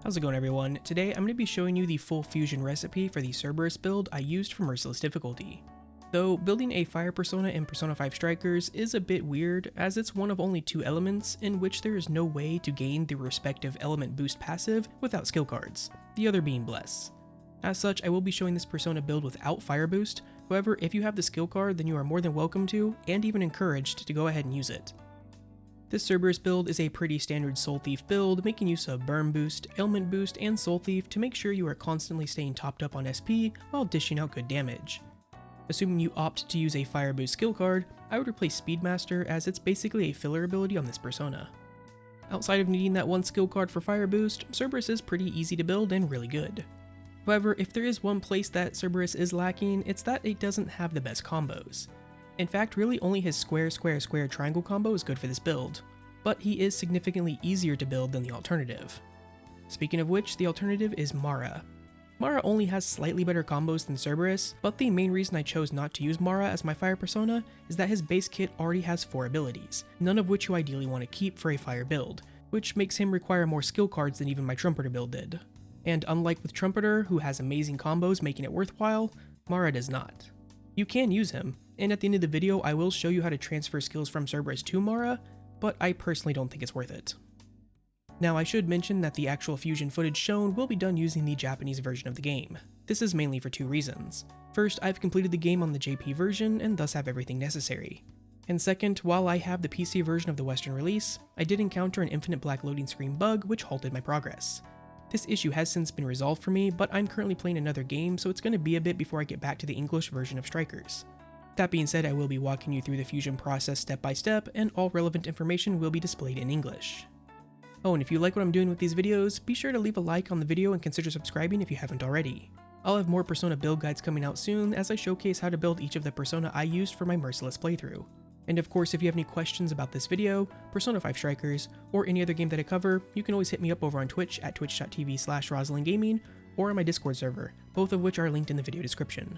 How's it going, everyone? Today I'm going to be showing you the full fusion recipe for the Cerberus build I used for Merciless difficulty. Though building a fire persona in Persona 5 Strikers is a bit weird, as it's one of only two elements in which there is no way to gain the respective element boost passive without skill cards, the other being Bless. As such, I will be showing this persona build without fire boost. However, if you have the skill card, then you are more than welcome to, and even encouraged, to go ahead and use it. This Cerberus build is a pretty standard Soul Thief build, making use of Burn Boost, Ailment Boost, and Soul Thief to make sure you are constantly staying topped up on SP while dishing out good damage. Assuming you opt to use a Fire Boost skill card, I would replace Speedmaster as it's basically a filler ability on this persona. Outside of needing that one skill card for Fire Boost, Cerberus is pretty easy to build and really good. However, if there is one place that Cerberus is lacking, it's that it doesn't have the best combos. In fact, really only his square square square triangle combo is good for this build, but he is significantly easier to build than the alternative. Speaking of which, the alternative is Mara. Mara only has slightly better combos than Cerberus, but the main reason I chose not to use Mara as my fire persona is that his base kit already has 4 abilities, none of which you ideally want to keep for a fire build, which makes him require more skill cards than even my Trumpeter build did. And unlike with Trumpeter, who has amazing combos making it worthwhile, Mara does not. You can use him, and at the end of the video I will show you how to transfer skills from Cerberus to Mara, but I personally don't think it's worth it. Now I should mention that the actual fusion footage shown will be done using the Japanese version of the game. This is mainly for 2 reasons. First, I've completed the game on the JP version and thus have everything necessary. And second, while I have the PC version of the Western release, I did encounter an infinite black loading screen bug which halted my progress. This issue has since been resolved for me, but I'm currently playing another game, so it's going to be a bit before I get back to the English version of Strikers. That being said, I will be walking you through the fusion process step by step, and all relevant information will be displayed in English. Oh, and if you like what I'm doing with these videos, be sure to leave a like on the video and consider subscribing if you haven't already. I'll have more Persona build guides coming out soon as I showcase how to build each of the Persona I used for my Merciless playthrough. And of course, if you have any questions about this video, Persona 5 Strikers, or any other game that I cover, you can always hit me up over on Twitch at twitch.tv/RosalindGaming, or on my Discord server, both of which are linked in the video description.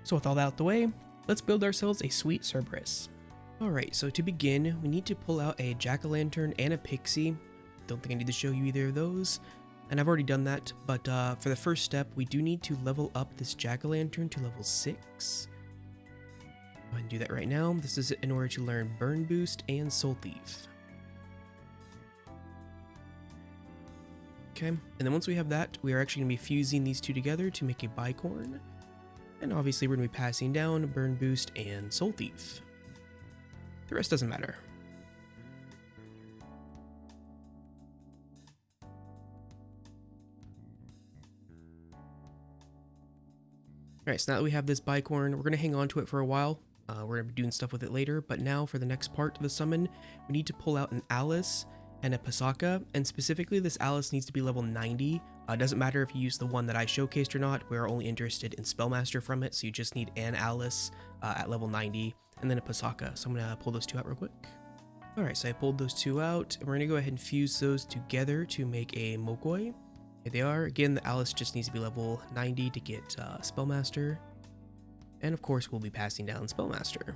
So with all that out the way, let's build ourselves a sweet Cerberus. Alright, so to begin, we need to pull out a jack-o'-lantern and a pixie. Don't think I need to show you either of those, and I've already done that, but for the first step, we do need to level up this jack-o'-lantern to level 6. Go ahead and do that right now. This is in order to learn Burn Boost and Soul Thief. Okay, and then once we have that, we are actually going to be fusing these two together to make a bicorn. And obviously we're going to be passing down Burn Boost and Soul Thief. The rest doesn't matter. Alright, so now that we have this bicorn, we're going to hang on to it for a while. We're going to be doing stuff with it later, but now for the next part of the summon, we need to pull out an Alice and a Pasaka, and specifically this Alice needs to be level 90. It doesn't matter if you use the one that I showcased or not, we're only interested in Spellmaster from it, so you just need an Alice at level 90, and then a Pasaka. So I'm going to pull those two out real quick. Alright, so I pulled those two out, and we're going to go ahead and fuse those together to make a Mokoi. Here they are. Again, the Alice just needs to be level 90 to get Spellmaster. And of course, we'll be passing down Spellmaster.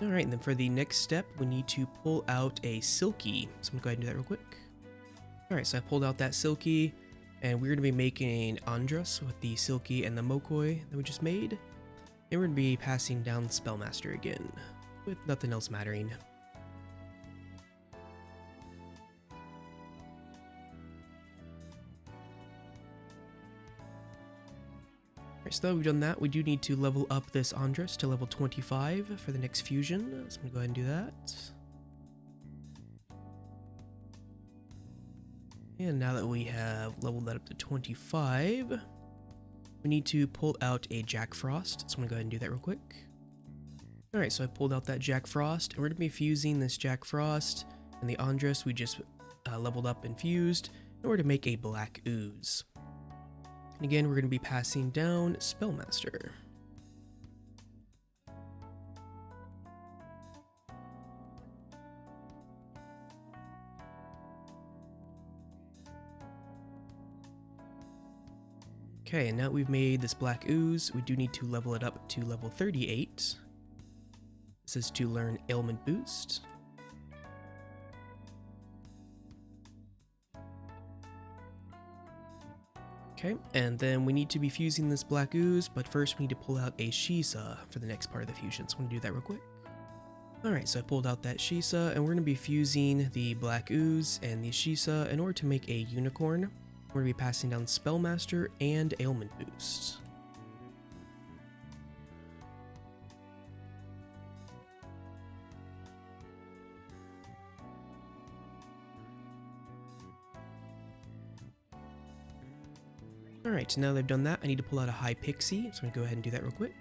Alright, and then for the next step, we need to pull out a Silky. So I'm going to go ahead and do that real quick. Alright, so I pulled out that Silky, and we're going to be making an Andras with the Silky and the Mokoi that we just made. And we're going to be passing down Spellmaster again, with nothing else mattering. Alright, so now we've done that, we do need to level up this Andras to level 25 for the next fusion, so I'm going to go ahead and do that. And now that we have leveled that up to 25, we need to pull out a Jack Frost, so I'm going to go ahead and do that real quick. Alright, so I pulled out that Jack Frost, and we're going to be fusing this Jack Frost and the Andras we just leveled up and fused in order to make a Black Ooze. And again, we're going to be passing down Spellmaster. Okay, and now we've made this black ooze, we do need to level it up to level 38. This is to learn ailment boost. Okay, and then we need to be fusing this black ooze, but first we need to pull out a Shisa for the next part of the fusion, so I'm going to do that real quick. Alright, so I pulled out that Shisa, and we're going to be fusing the black ooze and the Shisa in order to make a unicorn. We're going to be passing down Spellmaster and ailment boost. Alright, now they've done that, I need to pull out a high pixie, so I'm going to go ahead and do that real quick.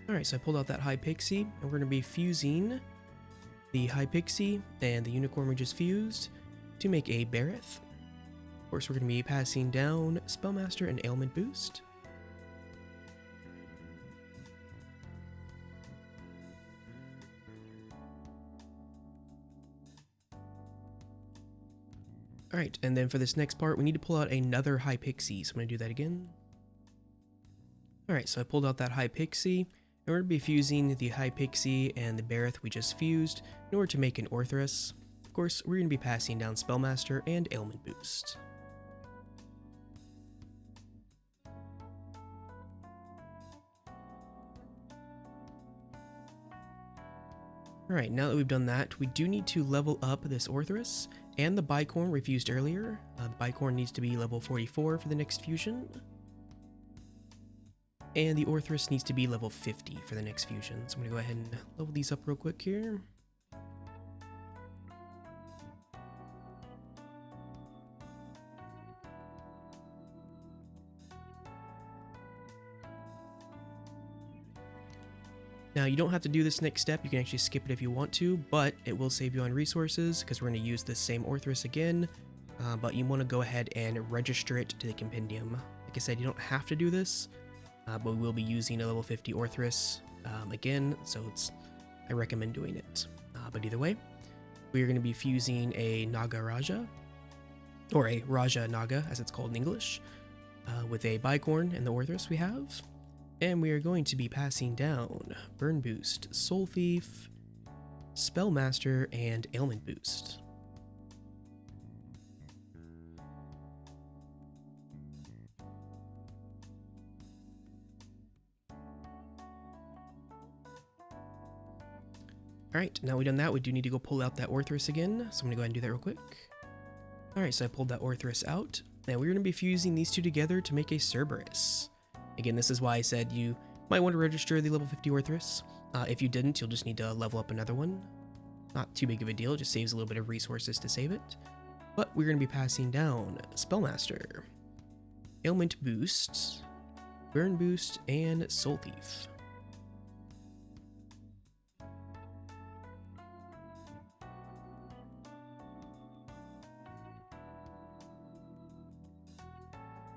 Alright, so I pulled out that high pixie, and we're going to be fusing the high pixie and the unicorn we just fused to make a Bareth. Of course, we're going to be passing down Spellmaster and ailment boost. Alright, and then for this next part, we need to pull out another high pixie, so I'm going to do that again. Alright, so I pulled out that high pixie, and we're going to be fusing the high pixie and the Bareth we just fused in order to make an Orthrus. Of course, we're going to be passing down Spellmaster and ailment boost. Alright, now that we've done that, we do need to level up this Orthrus and the Bicorn we fused earlier. The Bicorn needs to be level 44 for the next fusion. And the Orthrus needs to be level 50 for the next fusion. So I'm going to go ahead and level these up real quick here. Now, you don't have to do this next step, you can actually skip it if you want to, but it will save you on resources because we're going to use this same Orthrus again, but you want to go ahead and register it to the compendium. Like I said, you don't have to do this, but we will be using a level 50 Orthrus again, so I recommend doing it. But either way, we are going to be fusing a Naga Raja, or a Raja Naga as it's called in English, with a Bicorn and the Orthrus we have. And we are going to be passing down Burn Boost, Soul Thief, Spellmaster, and Ailment Boost. Alright, now we've done that, we do need to go pull out that Orthrus again, so I'm going to go ahead and do that real quick. Alright, so I pulled that Orthrus out. Now we're going to be fusing these two together to make a Cerberus. Again, this is why I said you might want to register the level 50 Orthrus. If you didn't, you'll just need to level up another one. Not too big of a deal, it just saves a little bit of resources to save it. But we're going to be passing down Spellmaster, Ailment Boost, Burn Boost, and Soul Thief.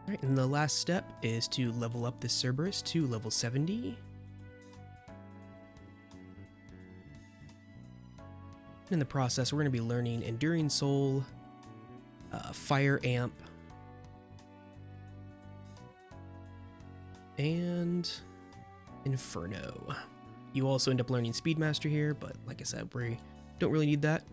Alright, and the last step is to level up this Cerberus to level 70. In the process, we're going to be learning Enduring Soul, Fire Amp, and Inferno. You also end up learning Speedmaster here, but like I said, we don't really need that.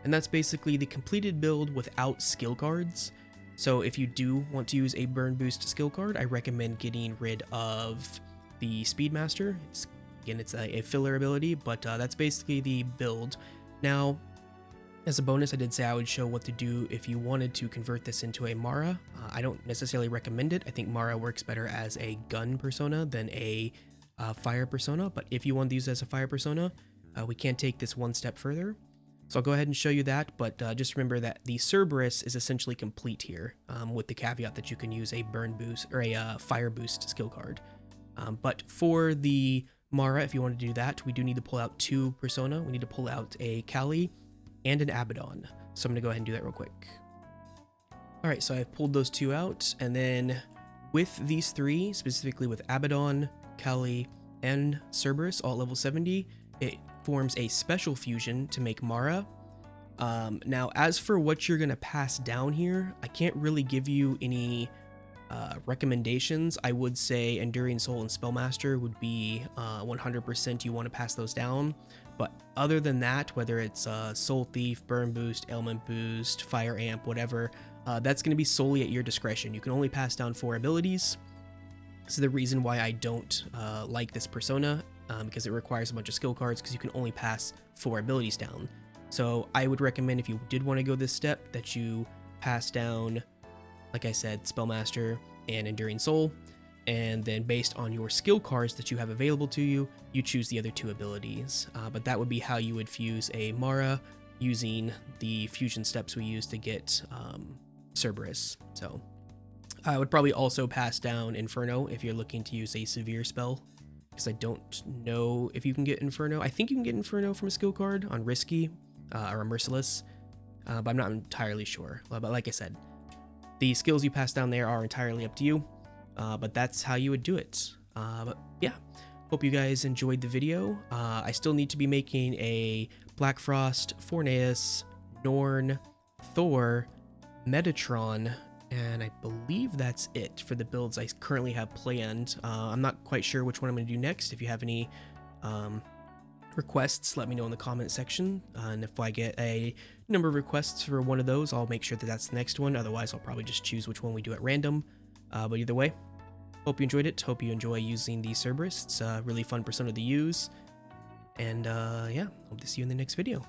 And that's basically the completed build without skill cards. So if you do want to use a Burn Boost skill card, I recommend getting rid of the Speedmaster. Again, it's a filler ability, but that's basically the build. Now, as a bonus, I did say I would show what to do if you wanted to convert this into a Mara. I don't necessarily recommend it. I think Mara works better as a gun persona than a fire persona, but if you want to use it as a fire persona, we can take this one step further. So I'll go ahead and show you that, but just remember that the Cerberus is essentially complete here, with the caveat that you can use a Burn Boost or a Fire Boost skill card. But for the Mara, if you want to do that, we do need to pull out two persona. We need to pull out a Kali and an Abaddon. So I'm going to go ahead and do that real quick. Alright, so I've pulled those two out, and then with these three, specifically with Abaddon, Kali, and Cerberus, all at level 70, it forms a special fusion to make Mara. Now, as for what you're going to pass down here, I can't really give you any recommendations, I would say Enduring Soul and Spellmaster would be 100% you want to pass those down. But other than that, whether it's Soul Thief, Burn Boost, Ailment Boost, Fire Amp, whatever, that's going to be solely at your discretion. You can only pass down 4 abilities. This is the reason why I don't like this persona, because it requires a bunch of skill cards, because you can only pass 4 abilities down. So I would recommend, if you did want to go this step, that you pass down, like I said, Spellmaster and Enduring Soul, and then based on your skill cards that you have available to you, you choose the other 2 abilities. But that would be how you would fuse a Mara using the fusion steps we use to get Cerberus. So I would probably also pass down Inferno if you're looking to use a severe spell, because I don't know if you can get Inferno. I think you can get Inferno from a skill card on Risky or a Merciless, but I'm not entirely sure. But like I said, the skills you pass down there are entirely up to you, but that's how you would do it. But yeah, hope you guys enjoyed the video. I still need to be making a Black Frost, Forneus, Norn, Thor, Metatron, and I believe that's it for the builds I currently have planned. I'm not quite sure which one I'm going to do next. If you have any requests, let me know in the comment section, and if I get a number of requests for one of those, I'll make sure that that's the next one. Otherwise, I'll probably just choose which one we do at random. But either way, hope you enjoyed it. Hope you enjoy using the Cerberus. It's a really fun persona to use, and yeah, hope to see you in the next video.